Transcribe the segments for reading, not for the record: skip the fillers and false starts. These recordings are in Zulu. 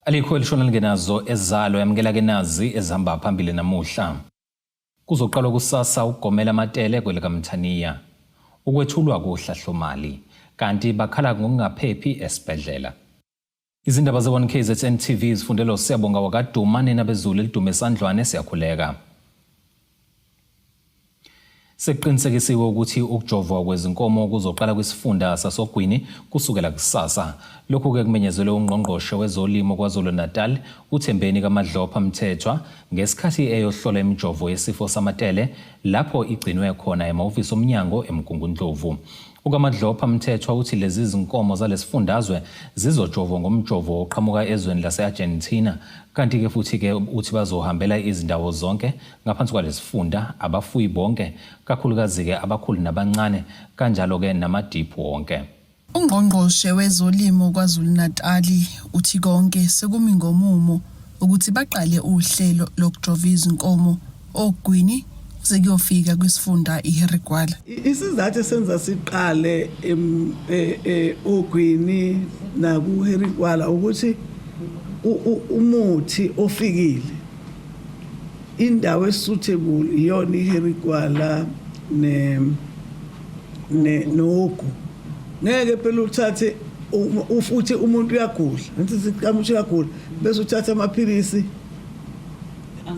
Alikho elishona lingenazo ezalo yamukela ke nazi ezihamba phambili namuhla. Kuzoqalwa kusasa ukugomela amatele kwele kaMthaniya. Ukwethulwa kohlahlomali kanti bakhala ngokungaphephi esibhedlela. Izindaba ze1KZN TV zifundelo siyabonga wakaduma nenabezulu elidume esandlwane siyakhuleka. Sekuqinisekisiwe ukuthi ukujovwa kwezinkomo kuzoqala kwisifunda sasoGwini kusukela kusasa. Lokhu ke kumenyezelwe ungqongqoshe wezolimo KwaZulu-Natal uThembeni kaMadlopha Mthethwa ngesikhathi eyohlola imijovo yesifo samatele lapho igcinwe khona emahhovisi omnyango eMgungundlovu. UkaMadlopha Mthethwa uthi lezi zinkomo zalesifundazwe zizojovwa ngomjovo oqhamuka ezweni lase-Argentina kanti ke futhi ke uthi bazohambela izindawo zonke ngaphansi kwalesifunda abafuyi bonke kakhulukazi ke abakhulu nabancane kanjalo ke namadiphu wonke. Ungqongqoshe wezolimo KwaZulu-Natal uthi konke sekumi ngomumo ukuthi baqale uhlelo lokujova izinkomo oGwini kuze kuyofika kwisifunda iHerigwala. Isizathu senza siqale oGwini na kuHerigwala ukuthi umuthi ofikile indawo suitable iyona iHerigwala nogu. Ngeke phela uthathe ufuthi umuntu uyagula ngithi siqhamuthi uyagula bese uthatha amaphilisi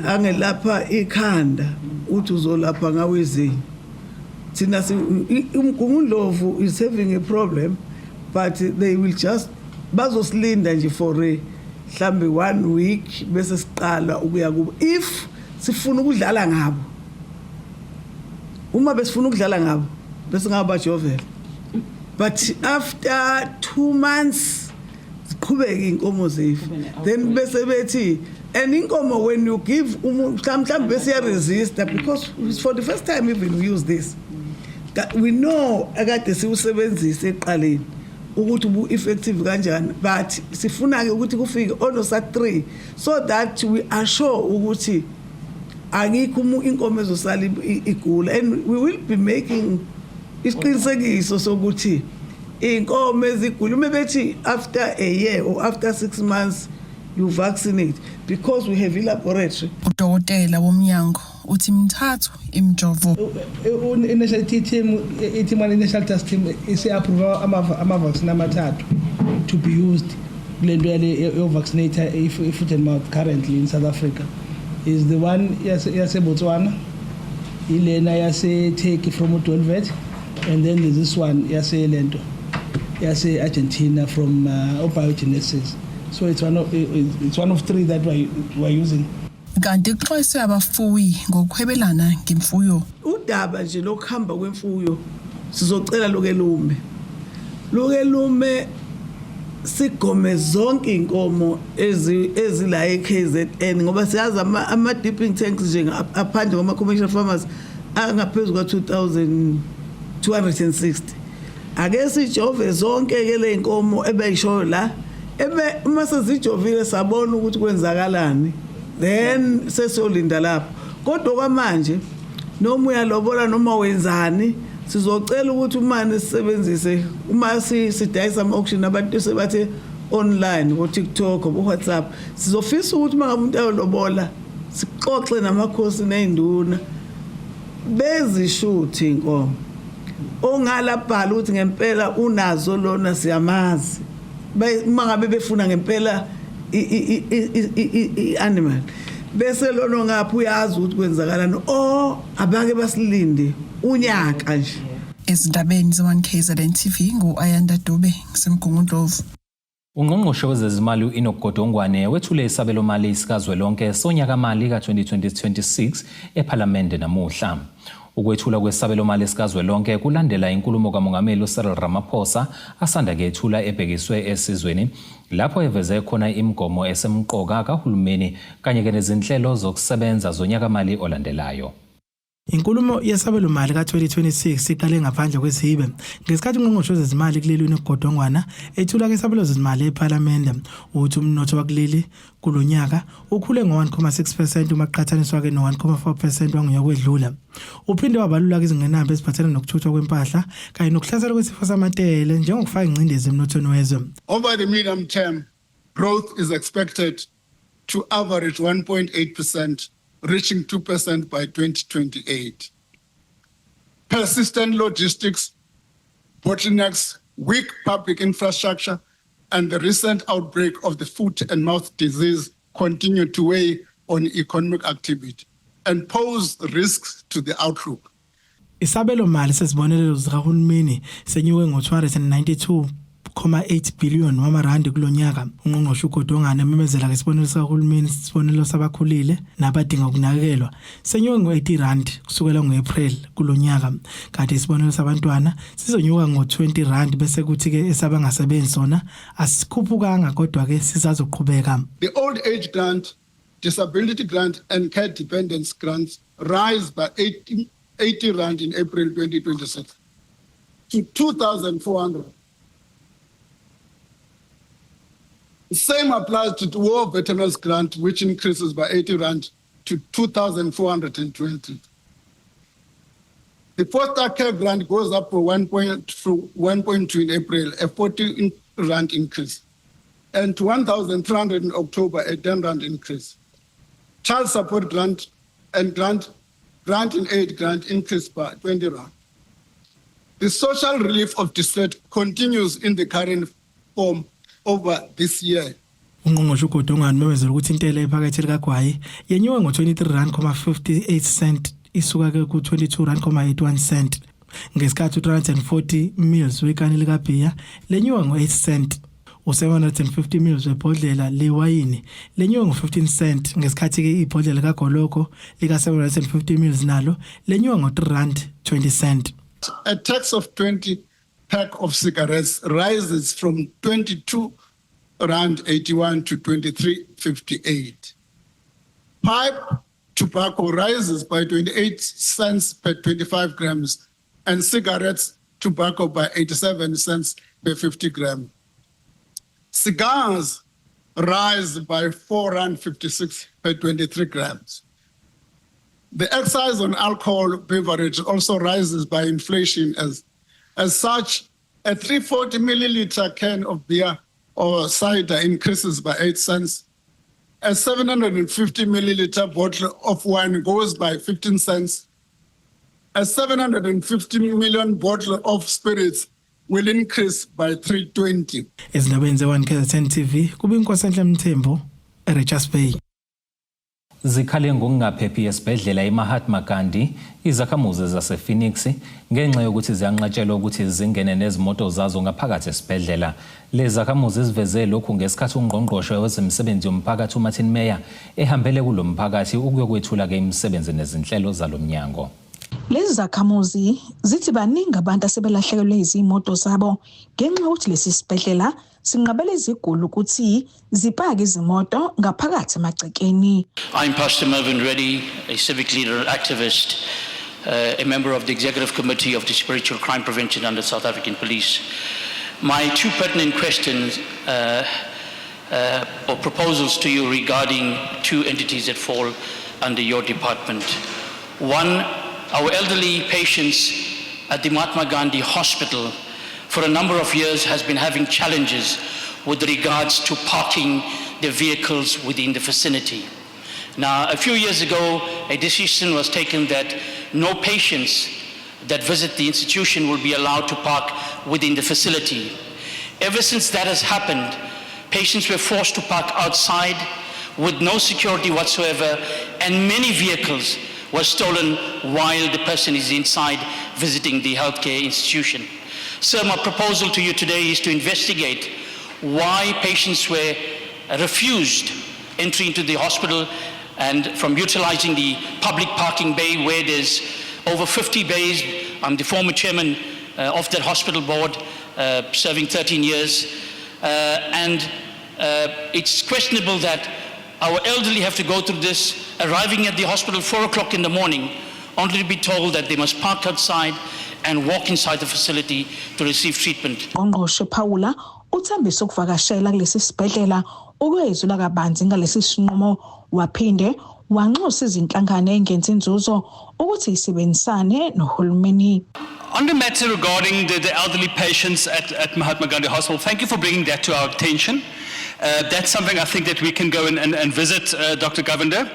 angelapha ikhanda uthi uzolapha ngawe izinyo. Thina uMgungundlovu is having a problem but they will just bazosilinda nje for mhlambe 1 week bese siqala ukuya kubo if sifuna ukudlala ngabo. Uma besifuna ukudlala ngabo bese ngabajovela. But after 2 months siqhubeka inkomo zethu then bese bethi and inkomo when you give mhlambe bese resist because for the first time even we use this we know akade siwusebenzisa eqaleni ukuthi ubu effective kanjani but sifuna ke ukuthi kufike onosa 3 so that we are sure ukuthi akikho inkomo ezosala igula and we will be making isiqinisekiso sokuthi inkomo ezigula uma bethi after a year or after 6 months you vaccinate because we have a laboratory. Udokotela womnyango uthi Mthathu imjovo initial team initial test team isi-approve ama-vaccine amathathu to be used kulento yo vaccinator i-foot and mouth currently in South Africa is the one yase-Botswana, ilena yase-Turkey from uDolvet, and then there's this one yase-Lento yase-Argentina from Biogenesis. So it's one of 3 that we're using. Kanti kuxwayiswe abafuyi ngokuhwebelana ngemfuyo. Udaba nje lokuhamba kwemfuyo sizocela lokelume. Lokelume sigome zonke inkomo ezila eKZN ngoba siyazi ama dipping tanks nje aphandle kwama commercial farmers angaphezulu ka2260. Ake sijove zonke ke le inkomo ebeyisho la uma sezijovile sabona ukuthi kwenzakalani then sesolinda lapho kodwa kwamanje noma uyalobola noma wenzani sizocela ukuthi umane sisebenzise uma sidayisa ama-auction abantu sebathe online ko TikTok ko WhatsApp sizofisa ukuthi uma ngabe umuntu ayolobola sixoxe namakhosi nezinduna bezishuthi inkomo ongalabhala ukuthi ngempela unazo lona siyamazi uma ngabe befuna ngempela i-animal bese lona ngapha uyazi ukuthi kwenzakalani abake basilinde unyaka nje. Ezindabeni ze1KZN TV ngo-Ayanda Dube ngisemgungundlovu. Ungqongqoshe wezezimali u-Enoch Godongwane wethule isabelomali sikazwelonke sonyaka-mali ka-2026 ePhalamende namuhla. Ukwethula kwesabelomali sikazwelonke kulandela inkulumo kaMongameli uCyril Ramaphosa asanda kuyethula ebhekiswe esizweni lapho eveze khona imigomo esemqoka kahulumeni kanye ke nezinhlelo zokusebenza zonyaka-mali olandelayo. Inkulumo yesabelomali ka-2026 iqale ngaphandle kwezihibe ngesikhathi ungqongqoshe wezezimali kuleli uGodongwana ethula ke isabelo sezimali ePhalamende uthi umnotho wakuleli kulonyaka ukhule ngo-1.6% uma kuqhathaniswa ke no-1.4% wangunyaka wedlula. Uphinde wabalula izingenambe eziphathelene nokuthuthwa kwempahla kanye nokuhlasela kwesifo samatele njengokufaka ingcindezi emnothweni wezwe. Over the medium term, growth is expected to average 1.8%, reaching 2% by 2028. Persistent logistics, bottlenecks, weak public infrastructure, and the recent outbreak of the foot and mouth disease continue to weigh on economic activity and pose risks to the outlook. Isabelo mali sesibonelelo zikahulumeni senyuke ngo-292.8 billion wamarandi kulonyaka. Ungqongqoshe uGodongwana ememezela ke isibonelelo sikahulumeni isibonelelo sabakhulile nabadinga ukunakekelwa senyuke ngo-80 rand kusukela ngoApril kulonyaka. Kanti isibonelelo sabantwana sizonyuka ngo-20 rand bese kuthi ke esabangasebenzi sona asikhuphukanga kodwa ke sisazoqhubeka. The old age grant, disability grant, and care dependence grants rise by 80 rand in April 2026 to 2,400. The same applies to the War Veterans Grant, which increases by 80 rand to 2,420. The foster care grant goes up from 1.2 in April, a 40 rand increase, and to 1,300 in October, a 10 rand increase. Child support grant and grant in aid grant increased by 20 rand. The social relief of distress continues in the current form over this year. Ungqongqoshe uGodongwana memezela ukuthi intela ephakethe likagwayi yenyuke ngo-23.58 rand isuka ke ku-22.81 rand. Ngesikhathi u-340 mils wekani likabhiya lenyuka ngo-8 cent. U-750 mils webhodlela lewayini lenyuka ngo-15 cent. Ngesikhathi ke ibhodlela likagoloko lika-750 mils nalo lenyuka ngo-3.20 rand. A tax of 20 pack of cigarettes rises from 22 rand 81 to 23.58. Pipe tobacco rises by 28 cents per 25 grams and cigarettes tobacco by 87 cents per 50 grams. Cigars rise by 4 rand 56 per 23 grams. The excise on alcohol beverage also rises by inflation. As such, a 340 milliliter can of beer or cider increases by 8 cents. A 750 milliliter bottle of wine goes by 15 cents. A 750 million bottle of spirits will increase by 320. Ezindabeni ze-1 KZN TV kube iNkosenhle Mthembu eRichards Bay. Zikhale ngokungaphephi esibhedlela eMahatma Gandhi izakhamuzi zasePhoenix ngenxa yokuthi ziyanqatshelwa ukuthi zingene nezimoto zazo ngaphakathi esibhedlela. Lezi zakhamuzi ziveze lokhu ngesikhathi ungqongqoshe wezemisebenzi yomphakathi uMartin Meyer ehambele kulomphakathi ukuyokwethula ke imisebenzi nezinhlelo zalomnyango. Lezi zakhamuzi zithi baningi abantu asebelahlekelwe izimoto zabo ngenxa yokuthi lesi sibhedlela sinqabele iziguli ukuthi zipake izimoto ngaphakathi emagcekeni. I'm Pastor Mervyn Reddy, a civic leader and activist, a member of the Executive Committee of the Spiritual Crime Prevention under South African Police. My two pertinent questions or proposals to you regarding two entities that fall under your department. One, our elderly patients at the Mahatma Gandhi Hospital for a number of years has been having challenges with regards to parking their vehicles within the vicinity. Now, a few years ago, a decision was taken that no patients that visit the institution will be allowed to park within the facility. Ever since that has happened, patients were forced to park outside with no security whatsoever, and many vehicles were stolen while the person is inside visiting the healthcare institution. So my proposal to you today is to investigate why patients were refused entry into the hospital and from utilizing the public parking bay where there's over 50 bays. I'm the former chairman of that hospital board, serving 13 years. It's questionable that our elderly have to go through this, arriving at the hospital 4 o'clock in the morning, only to be told that they must park outside and walk inside the facility to receive treatment. Ungqongqoshe Phawula uthembise ukuvakashela kulesi sibhedlela ukuyezula kabanzi ngalesi sinqumo waphinde wanxusa izinhlangano engenza inzuzo ukuthi isebenzisane nohulumeni. On the matter regarding the elderly patients at Mahatma Gandhi Hospital, thank you for bringing that to our attention. That's something I think that we can go and visit Dr. Govender.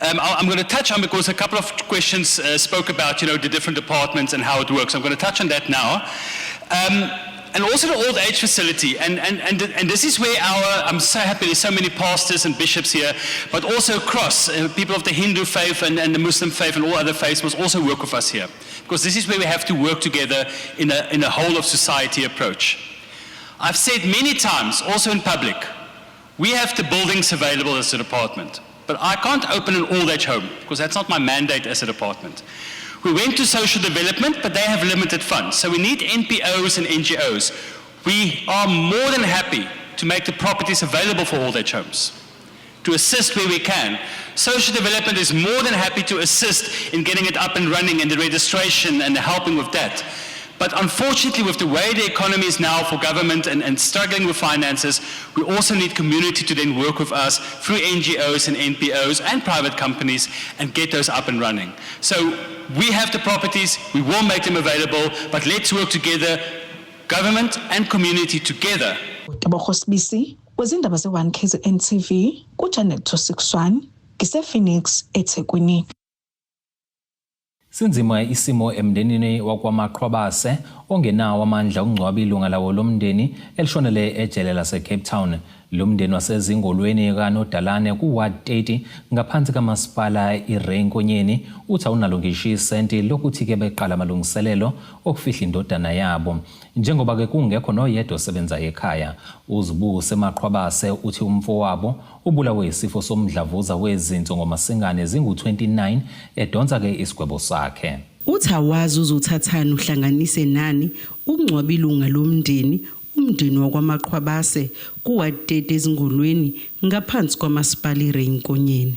I'm going to touch on, because a couple of questions spoke about, the different departments and how it works. I'm going to touch on that now. And also the old age facility, and this is where I'm so happy there's so many pastors and bishops here, but also across, people of the Hindu faith and the Muslim faith and all other faiths must also work with us here, because this is where we have to work together in a whole of society approach. I've said many times, also in public, we have the buildings available as a department, but I can't open an old age home, because that's not my mandate as a department. We went to social development, but they have limited funds. So we need NPOs and NGOs. We are more than happy to make the properties available for old age homes, to assist where we can. Social development is more than happy to assist in getting it up and running and the registration and the helping with that. But unfortunately, with the way the economy is now for government and struggling with finances, we also need community to then work with us through NGOs and NPOs and private companies and get those up and running. So we have the properties, we will make them available, but let's work together, government and community together. Tabokosbisi, wazindaba ze-1 KZN TV, kuJanet Tosikiswan, ngise-Phoenix, eThekwini. Sinzima isimo emndenini wakwaMaqhwabase ongenawo amandla okungcwaba ilunga lawo lomndeni elishonele ejele lase-Cape Town. Lo mndeni wasezingolweni kaNodalane ku-Ward 30 ngaphansi kamasipala iRenkonyeni uthi awunalo ngisho isenti lokuthi-ke beqala amalungiselelo okufihla indodana yabo. Njengoba-ke kungekho noyedwa osebenza ekhaya, uZibuse Maqhwabase uthi umfowabo ubulawe isifo somdlavuza wezinso ngomasingane zingu-29 edonsa-ke isigwebo sakhe. Uthi awazi uzothathana uhlanganise nani ukungcwaba ilunga lomndeni umndeni wakwaMaqhwabase ku-Ward 30 ezingolweni ngaphansi kwamasipala iRenkonyeni.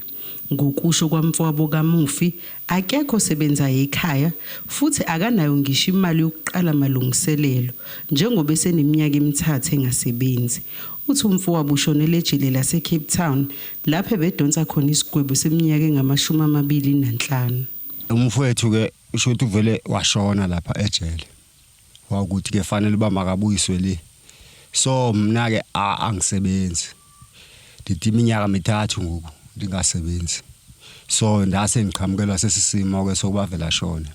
Ngokusho kwamfowabo kaMufi, akekho osebenza ekhaya futhi akanayo ngisho imali yokuqala amalungiselelo njengoba eseneminyaka emithathu engasebenzi. Uthi umfowabo ushonele ejele lase-Cape Town lapho bedonsa khona isigwebo seminyaka engama-25. Umfowethu-ke usho ukuthi uvele washona lapha ejele. Wakuthi-ke fanele uba makabuyiswe le. So mina-ke angisebenzi. Ndithi iminyaka mithathu ngoku ndingasebenzi. So ndase ngiqhamukelwa sesisimo-ke sokuba vele ashone.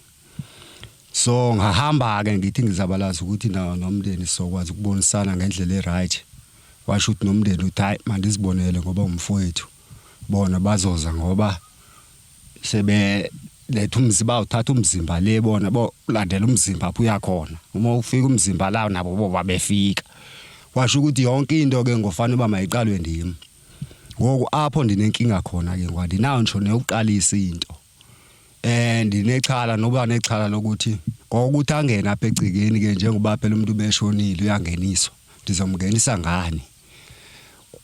So ngahamba-ke ngithi ngizabalaza ukuthi nomndeni sizokwazi ukubonisana ngendlela e-right. Washo ukuthi nomndeni uthi hayi mandizibonele ngoba umfowethu bona bazoza ngoba letha umzimba uthatha umzimba le bona bolandela umzimba apho uyakhona. Uma ufika umzimba la nabo boba befika. Washo ukuthi yonke into ke ngofanele uba mayiqalwe ndimi. Ngoku apho ndinenkinga khona ke ngwadinayo ngisho neyokuqalisa into. Ndinechala noba nechala lokuthi ngokuthi angena apha egcikeni ke njengoba phela umuntu beshonile uyangeniswa. Ndizomngenisa ngani?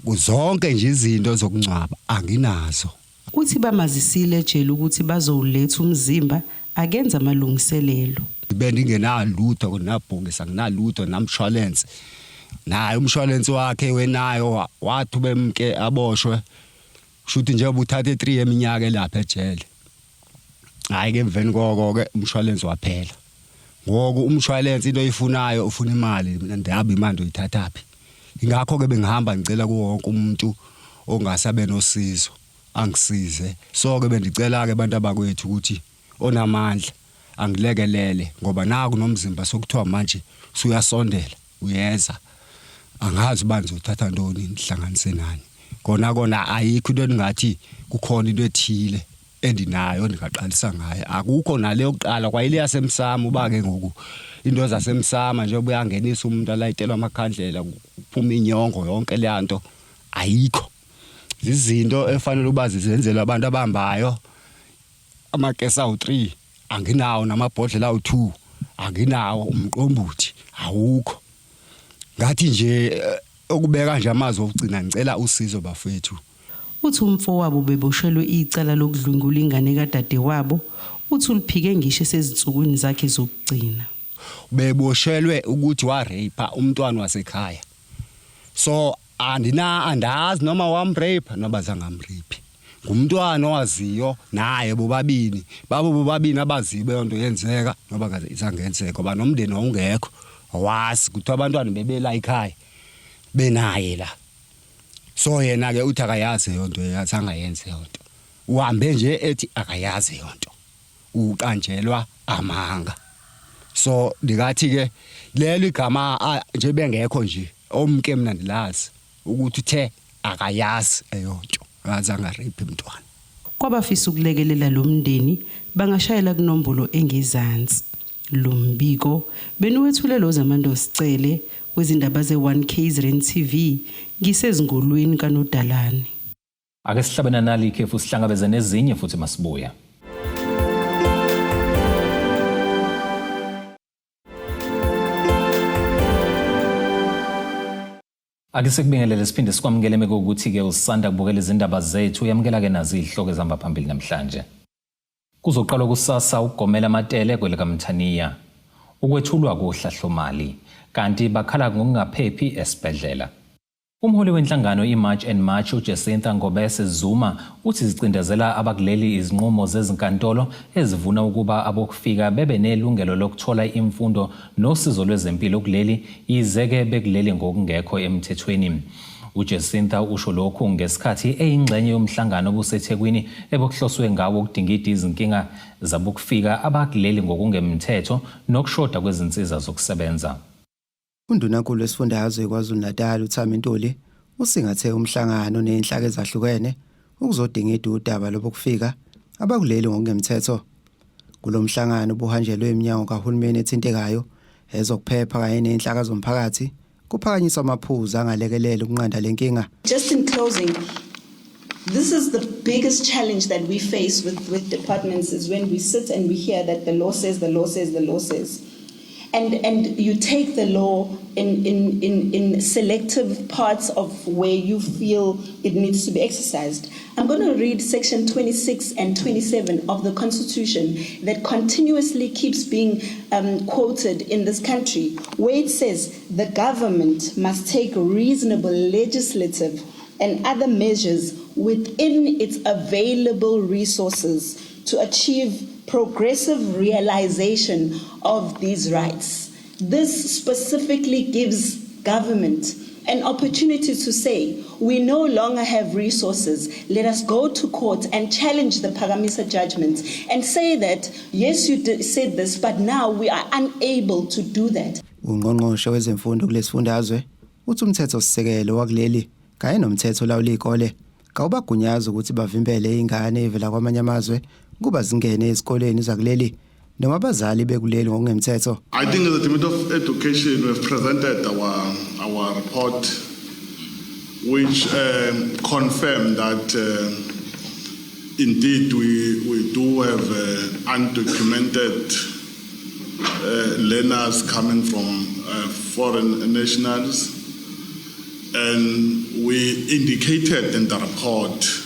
Zonke nje izinto zokungcwaba anginazo. Uthi bamazisile ejele ukuthi bazowuletha umzimba akenza amalungiselelo. Bendingenalutho kunabhungisa nginalutho namshwalense. Naye umshwalense wakhe wenayo wathi bemke aboshwe. Shuthi nje ubuthathe 3 eminyaka lapha ejele. Hayi ke emveni kokho-ke umshwalense waphela. Ngoku umshwalense into oyifunayo ufuna imali, mina ndiyabe imali oyithathaphi. Ingakho-ke bengihamba ngicela kuwo wonke umuntu ongasabe nosizo angisize. So-ke bendicela-ke abantu abakwethu ukuthi onamandla angilekelele ngoba naku nomzimba sokuthiwa manje suyasondela uyeza. Angazi uba ngizothatha ntoni ndihlanganise nani. Kona ayikho into engathi kukhona into ethile endinayo ndingaqalisa ngayo. Akukho naleyo kuqala kwayile yasemsama uba-ke ngoku into zasemsama nje ubuyangenisa umuntu alayitelwa amakhandlela kuphuma inyongo yonke le nto ayikho. Izinto efanele uba zizenzelwe abantu abahambayo. Amakesa awu3 anginawo namabhodlela awu2 anginawo umqombuthi awukho. Ngathi nje okubeka nje amazwi okugcina ngicela usizo bafethu. Uthi umfowabo beboshelwe icala lokudlwengula ingane kadade wabo uthi uliphike ngisho esezinsukwini zakhe zokugcina. Beboshelwe ukuthi warape umntwana wasekhaya. So andazi noma wamrape noma zangamrape. Ngumntwana owaziyo naye bobabini. Bobabini abazibe yonto yenzeka ngoba kaze isangenzeka ngoba nomndeni wawungekho. Wazi ukuthi abantwana bebela ekhaya benaye la. so yena ke uthi akayazi yonto yathi angayenzi yonto uhambe nje ethi akayazi yonto uqanjelwa amanga so ndikathi ke lelo igama nje bengekho nje omke mina ndilazi ukuthi uthe akayazi eyonto azange rape umntwana kwabafisa ukulekelela lo mndeni bangashayela kunombolo engezansi lo mbiko benuwethulelo zamando sicele kwezindaba ze1 KZN TV ngisezingolweni kaNodalani ake sihlabena nali ikhefu sihlangabeze nezinye futhi masibuya. Ake sikubingelele siphinde sikwamukele mekuthi ke usanda kubukela izindaba zethu uyamukela ke nazi izihloko ezihamba phambili namhlanje. Kuzoqalwa kusasa ukugomela amatele kwele kaMthaniya. Ukwethulwa kohlahlomali kanti bakhala ngokungaphephi esibhedlela. Umholi wenhlangano iMarch and March uJacinta Ngobese Zuma uthi zicindezela abakuleli izinqumo zezinkantolo ezivuna ukuba abokufika bebe nelungelo lokuthola imfundo nosizo lwezempilo kuleli izeke bekuleli ngokungekho emthethweni. uJacinta usho lokhu ngesikhathi eyingxenye yomhlangano obuseThekwini ebokuhloswe ngawo ukudingida izinkinga zabokufika abakuleli ngokungemthetho nokushoda kwezinsiza zokusebenza. Undunankulu wesifundazwe KwaZulu-Natal uThami Ntuli usingathe umhlangano nezinhlaka ezahlukene ukuzodingida udaba lobukufika abakuleli ngokungemthetho. Kulomhlangano ubuhanjelwe eminyango kahulumeni ethintekayo ezokuphepha kanye nezinhlaka zomphakathi kuphakanyiswa amaphuzu angalekelele ukunqanda lenkinga. Just in closing, this is the biggest challenge that we face with departments is when we sit and we hear that the law says, the law says, the law says. And you take the law in selective parts of where you feel it needs to be exercised. I'm going to read section 26 and 27 of the Constitution that continuously keeps being quoted in this country, where it says the government must take reasonable legislative and other measures within its available resources to achieve progressive realization of these rights. This specifically gives government an opportunity to say, we no longer have resources. Let us go to court and challenge the Phakamisa judgment and say that, yes, you said this, but now we are unable to do that. Ungqongqoshe wezemfundo kulesifundazwe uthi umthetho sisekelo wakuleli kanye nomthetho lawula izikole kawubagunyaza ukuthi bavimbele ingane evela kwamanye amazwe kuba zingene ezikoleni zakuleli noma abazali bekuleli ngokungemthetho. I think as a Department of Education we have presented our report which confirmed that indeed we do have undocumented learners coming from foreign nationals, and we indicated in the report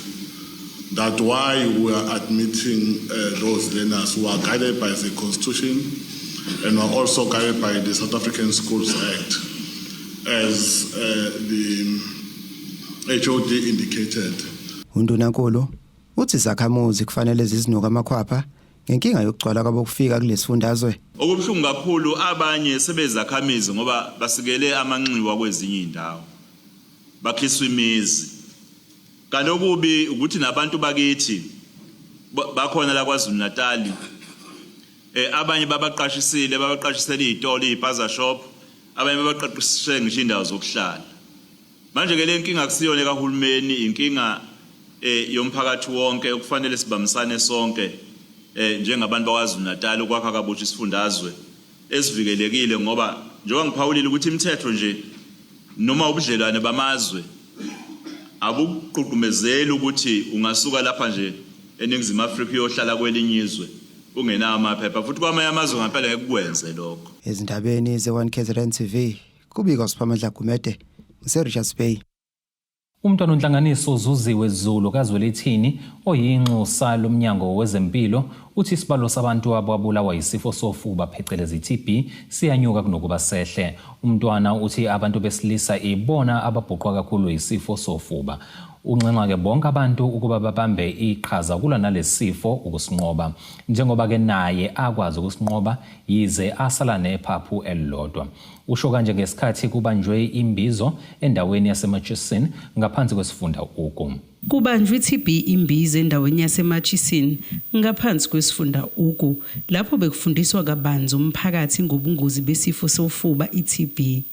that why we are admitting those learners who are guided by the Constitution and are also guided by the South African Schools Act, as the HOD indicated. Undunankulu uthi izakhamuzi kufanele zizinuka amakhwapha ngenkinga yokugcwala kwabokufika kulesifundazwe. Okubuhlungu kakhulu abanye sebezakhamizi ngoba basikele amanxiwa kwezinye indawo. Bakhiswa imizi. Kanti okubi ukuthi nabantu bakithi bakhona la KwaZulu-Natal abanye babaqashisele izitolo ipaza shop, abanye babaqaqishe ngisho indawo zokuhlala. Manje ke le nkinga kusiyona kahulumeni, inkinga yomphakathi wonke okufanele sibambisane sonke njengabantu bakwaZulu-Natal ukwakha kabusha isifundazwe esivikelekile, ngoba njengoba ngiphawulile ukuthi imithetho nje noma ubudlelwane bamazwe abuqhuqumezeli ukuthi ungasuka lapha nje eNingizimu Afrika uyohlala kwelinye izwe ungenawo amaphepha, futhi kwamanye amazwe ngempela ngeke kukwenze lokho. Ezindabeni ze1 KZN TV kubika uSiphamandla Gumede ngiseRichards Bay. Umntwana onhlanganiso uZuziwe Zulu kaZwelithini oyinxusa lomnyango wezempilo uthi isibalo sabantu ababulawa yisifo sofuba phecelezi TB siyanyuka kunokuba sehle. Umntwana uthi abantu besilisa ibona ababhuqwa kakhulu yisifo sofuba. Uncenga ke bonke abantu ukuba babambe iqhaza kulwa nalesifo ukusinqoba njengoba ke naye akwazi ukusinqoba yize asala nephaphu elilodwa. Usho kanje ngesikhathi kubanjwe imbizo endaweni yaseMurchison ngaphansi kwesifunda uGu. Kubanjwe iTB imbizo endaweni yaseMurchison ngaphansi kwesifunda uGu lapho bekufundiswa kabanzi umphakathi ngobungozi besifo sofuba iTB.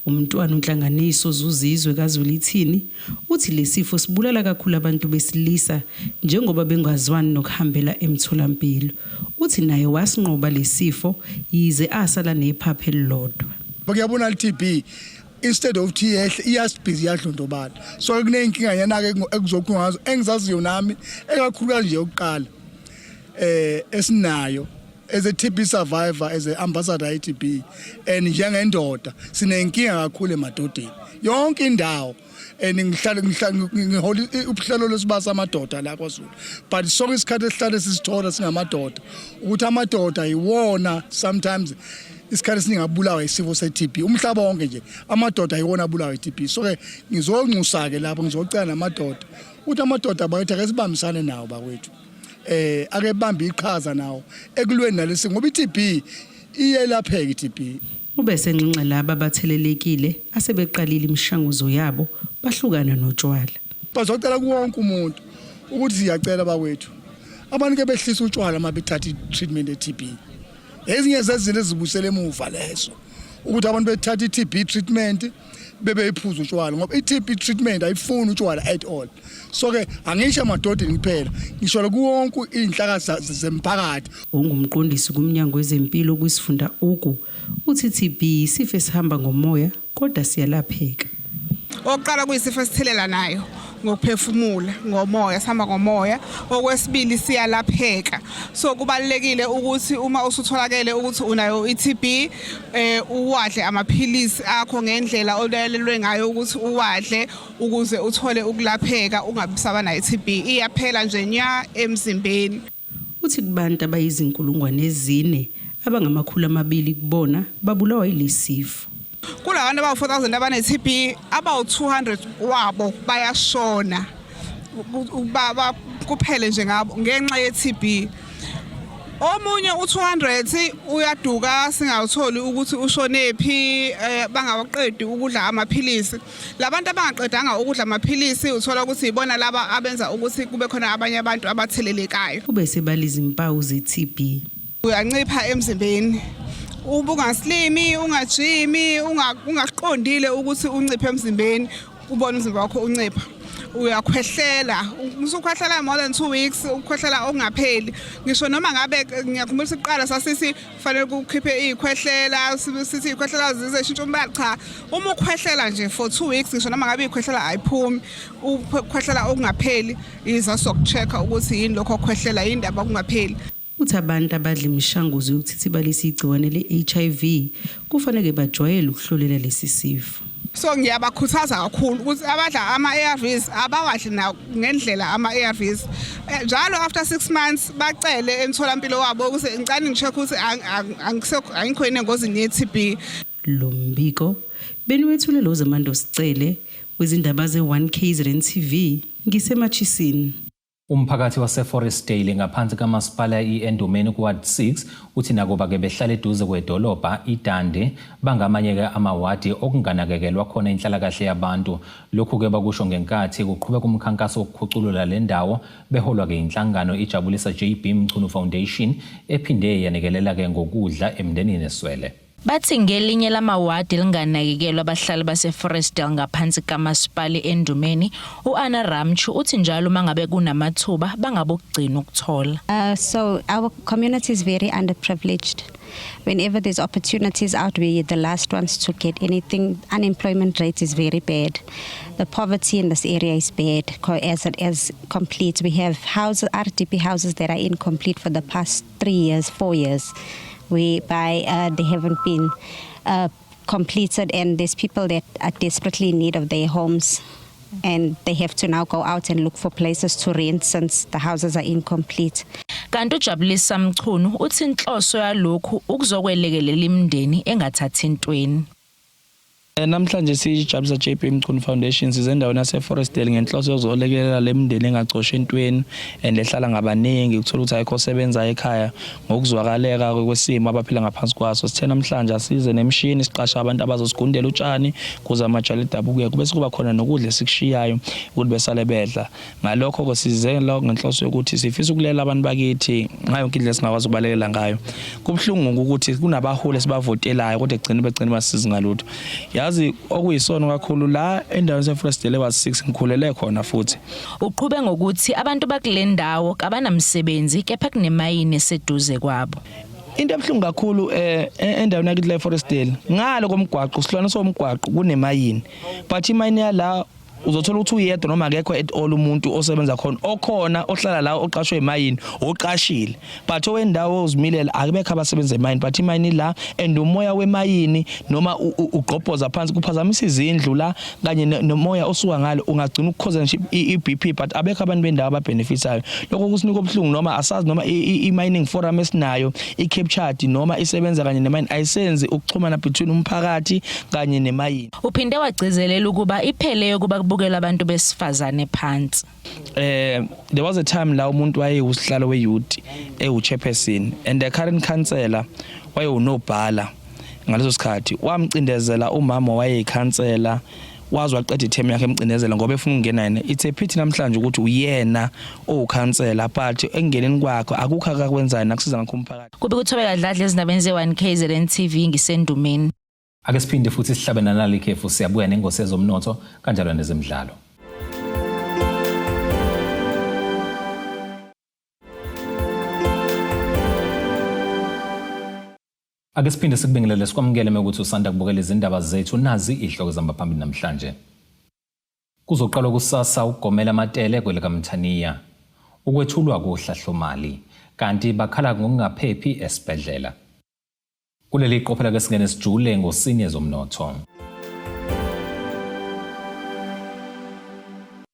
Umntwana unhlanganiso zuzizwe kaZulithini uthi lesifo sibulala kakhulu abantu besilisa njengoba bengazwani nokuhambela emtholampilo. Uthi naye wasinqoba lesifo yize asala nephaphu elilodwa. Bakuyabona iTB instead of TH iyasibhizi yadlondobala. So kunenkinga yana ke ekuzokungazo engizaziyo nami ekakhulukazi nje yokuqala esinayo as a TB survivor, as an ambassador ITB, and njengendoda sinenkinga kakhulu emadodeni yonke indawo ngihlala ngihola ubuhlelo lesibasa amadoda la kwaZulu, but sonke isikhathi esihlale sisithola singamadoda ukuthi amadoda iwona sometimes isikhathi siningabulawa isifo se-TB umhlaba wonke nje amadoda ayiwona abulawa i-TB. So ke ngizonxusa ke lapho ngizocela namadoda ukuthi amadoda bakwethu ake sibambisane nawo bakwethu ake bambe iqhaza nawo ekulweni nalesi ngoba i-TB iyelapheka i-TB. Ubese ncince laba bathelelekile asebeqalile imishanguzo yabo bahlukana notshwala. Bazocela kuwonke umuntu ukuthi siyacela bakwethu abantu ke behlisa utshwala mabethatha i-treatment ye-TB. Ezinye zezinto ezibusele emuva lezo ukuthi abantu bethatha i-TB treatment bebe iphuza utshwala ngoba i-TB treatment ayifuni utshwala at all. So ke angisho amadodeni kuphela ngisho kuwonke inhlaka zemphakathi. Ungumqondisi kumnyango wezempilo kwisifunda uGu uthi iTB isifo esihamba ngomoya kodwa siyalapheka. Oqala kuyisifo esithelela nayo ngokuphefumula ngomoya sihamba ngomoya. Okwesibili siyalapheka. So kubalekile ukuthi uma usutholakele ukuthi unayo iTB uwadle amaphilisi akho ngendlela olayelelwe ngayo ukuthi uwadle ukuze uthole ukulapheka ungabisaba nayo iTB. Iyaphela nje nya emzimbeni. Uthi kubantu abayizinkulungwane ezine abangama200 kubona babulawa yilesifo. Kulabantu abawu-4,000 abane-TB abawu-200 wabo bayashona kuphele nje ngabo ngenxa ye-TB. Omunye u-200 uyaduka singawutholi ukuthi ushonephi bangaqedi ukudla amaphilisi. Labantu abangaqedanga ukudla amaphilisi uthola ukuthi ibona laba abenza ukuthi kube khona abanye abantu abathelelekayo. Ubese baliza impawu ze-TB. Uyancipha emzimbeni. Ubungaslimi, ungajimi, ungaqondile ukuthi unciphe emzimbeni, ubone umzimba wakho uncipha. Uyakhwehlela, usukhwehlela more than 2 weeks, ukhwehlela okungapheli. Ngisho noma ngabe ngiyakhumbula siqala sasisi kufanele ukukhiphe ikhwehlela, sithi ikhwehlela zishintsha umbala cha. Uma ukhwehlela nje for 2 weeks ngisho noma ngabe ikhwehlela ayiphumi, ukhwehlela okungapheli, iza sokuchecka ukuthi yini lokho okhwehlela indaba okungapheli. Uthi abantu abadla imishanguzo yokuthithibalisa igciwane le-HIV kufanele bajwayele ukuhlolela lesi sifo. So ngiyabakhuthaza kakhulu ukuthi abadla ama-ARVs abawadli na ngendlela ama-ARVs. Njalo after 6 months bacele emtholampilo wabo ukuthi ngicela ngicheck ukuthi angikho engozini ye-TB. Lo mbiko beniwethulelwe uZamando Sicele kwezindaba ze1KZN TV ngiseMurchison. Umphakathi waseForestdale ngaphansi kamasipala iEndomeni kuWard 6 uthi nakuba ke behlala eduze kwedolobha iDande bangamanye ke amawadi okunganakekelwa khona inhlalakahle yabantu. Lokhu ke bakusho ngenkathi kuqhubeka umkhankaso wokukhuculula le ndawo beholwa ke inhlangano ijabulisa JB Mchunu Foundation ephinde yanekelela ke ngokudla emndenini eswele. Bathi ngelinye lamawadi linganakekelwa abahlali baseForestdale ngaphansi kamasipala eNdumeni uAnna Ramchu uthi njalo mangabe kunamathuba bangabokugcina ukuthola. So our community is very underprivileged. Whenever there's opportunities out, we're the last ones to get anything. Unemployment rate is very bad. The poverty in this area is bad as complete. We have houses, RDP houses that are incomplete for the past 3 years, 4 years. Whereby they haven't been completed, and there's people that are desperately in need of their homes, and they have to now go out and look for places to rent since the houses are incomplete. Kanti uJabulisa Mchunu uthi inhloso yalokhu ukuzokwelekelela imindeni engathathi intweni. Namhlanje sijabulisa JP Mchunu Foundation sizendaweni yaseForestville ngenhloso yokuzolekelela lemindeni engacosha entweni endehlala ngabaningi ukuthola ukuthi ayikho sebenza ekhaya ngokuzwakaleka kwesimo abaphila ngaphansi kwaso. Sithe namhlanje asize nemishini siqasha abantu abazosigundela utshani kuze amajali edabuke kube sekuba khona nokudla esikushiyayo ukuthi besale bedla. Ngalokho kosize lo ngenhloso yokuthi sifisa ukulela abantu bakithi ngayo yonke indlela singakwazi ukubalekela ngayo. Kubhlungu ukuthi kunabaholi esibavotelayo kodwa begcina basiza ngalutho. Yazi okuyisona kakhulu la endaweni yaseForestville was6 ngikhulele khona futhi. Uqhube ngokuthi abantu bakule ndawo abanamsebenzi kepha kunemayini eseduze kwabo. Into ebhlungu kakhulu endaweni yakithi la eForestville ngalo komgwaqo sihlwana somgwaqo kunemayini but imayini yala uzothola ukuthi uyedwa noma akekho at all umuntu osebenza khona okhona ohlala la oqashwe emayini oqashile but owendawo ozimilela akubekho abasebenza emayini but imayini la and umoya wemayini noma ugqobhoza phansi kuphazamisa izindlu la kanye nomoya osuka ngalo ungagcina ukukhoza nje iBP but abekho abantu bendawo ababenefitayo lokho kusinika obhlungu noma asazi noma imining forum esinayo iCaptured noma isebenza kanye nemayini ayisenzi ukuxhumana between umphakathi kanye nemayini. Uphinde wagcizelela ukuba iphele yokuba kubukela abantu besifazane phansi. There was a time la umuntu wayeusihlalo weYouth chairperson and the current councillor wayewunobhala ngaleso sikhathi wamcindezela umama wayeyikhansela wazwa aqeda ithemu yakhe emcindezela ngoba efuna ukungena yena. It's a pity namhlanje ukuthi uyena owukhansela but engeneni kwakho akukho akakwenzayo nakusiza ngakho umphakathi. Kube kuthobeka dladla ezindabeni ze1KZN TV ngisendumeni. Ake siphinde futhi sihlabena nalikhefu siyabuya nengosi yezomnotho kanjalo nezemidlalo. Ake siphinde sikubingelele sikwamukele ukuthi usanda kubukela izindaba zethu nazi ihloko zambaphambili namhlanje. Kuzoqalwa kusasa ukugomela amatele kwelekaMthaniya. Ukwethulwa kohlahlomali kanti bakhala ngokungaphephi esibhedlela. Kuleli qophela ke singene sijule ngosini yezomnotho.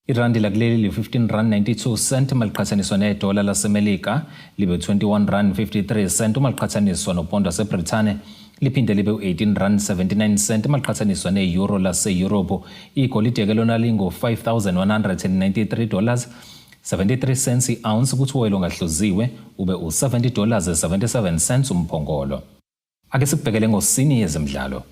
Irandi lakuleli li 15 rand 92 cent maliqhathaniswa nedola laseMelika libe 21 rand 53 cent maliqhathaniswa nopondo waseBrithani liphinde libe 18 rand 79 cent maliqhathaniswa neeuro laseEurope. Igolide ke lona lingo $5,193 73 cents i-ounce kuthi oil ongahluziwe ube $70.77 cents umphongolo. Ake sikubhekele ngosini yezemidlalo.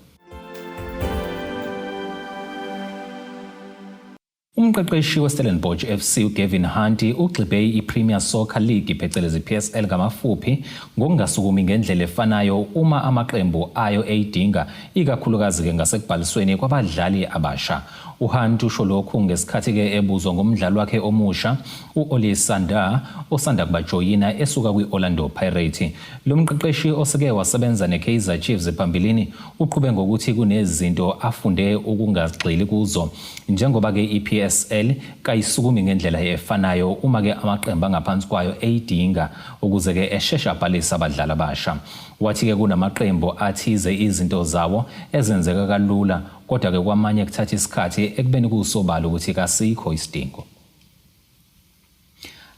Umqeqeshi weStellenbosch FC uGavin Hunt ugxibe iPremier Soccer League phecelezi PSL ngamafuphi ngokungasukumi ngendlela efanayo uma amaqembu ayo eyidinga ikakhulukazi ke ngasekubhalisweni kwabadlali abasha. uHunt usho lokhu ngesikhathi ke ebuzwa ngomdlalo wakhe omusha uOli Sanda osanda kubajoyina esuka kwiOrlando Pirates. Lo mqeqeshi oseke wasebenza neKaizer Chiefs ephambilini uqhube ngokuthi kunezinto afunde ukungagxili kuzo njengoba ke iPSL kayisukumi ngendlela efanayo uma ke amaqembu angaphansi kwayo eyidinga ukuze ke eshesha abhalisa abadlali abasha. Wathi ke kunamaqembu athize izinto zawo ezenzeka kalula kodwa ke kwamanye kuthatha isikhathi ekubeni kusobala ukuthi kasikho isidingo.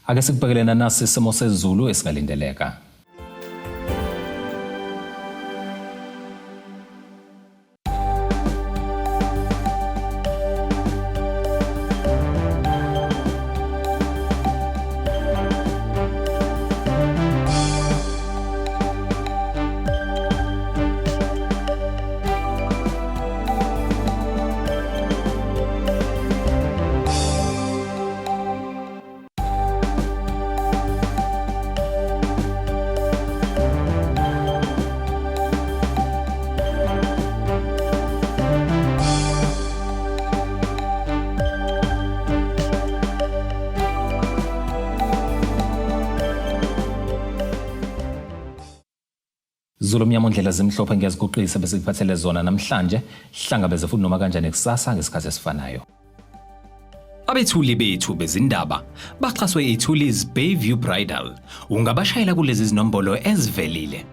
Ake sikubhekelena nasi isimo sezulu esingalindeleka. Zulumnyama ndlela zimhlophe ngiyaziguqisa bese kuphathele zona namhlanje hlangabeze futhi noma kanjani kusasa ngesikhathi esifanayo. Abethuli bethu bezindaba baxhaswe iThulis Bayview Bridal. Ungabashayela kulezi zinombolo ezivelile